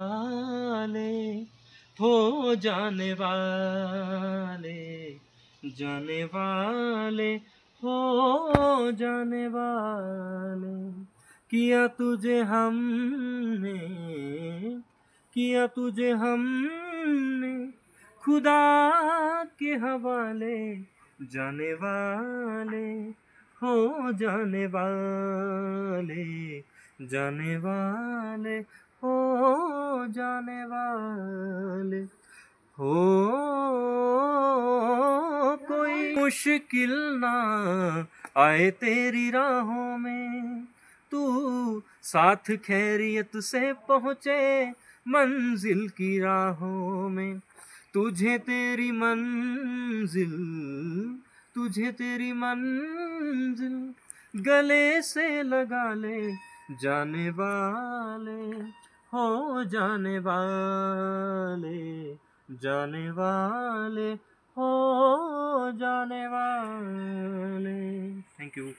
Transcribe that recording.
वाले हो जाने वाले हो जाने वाले। किया तुझे हमने किया तुझे हमने खुदा के हवाले, जाने वाले हो जाने वाले हो जाने वाले हो। कोई मुश्किल ना आए तेरी राहों में, तू साथ खैरियत से पहुँचे मंजिल की राहों में। तुझे तेरी मंजिल गले से लगा ले, जाने वाले हो जाने वाले हो जाने वाले। Thank you.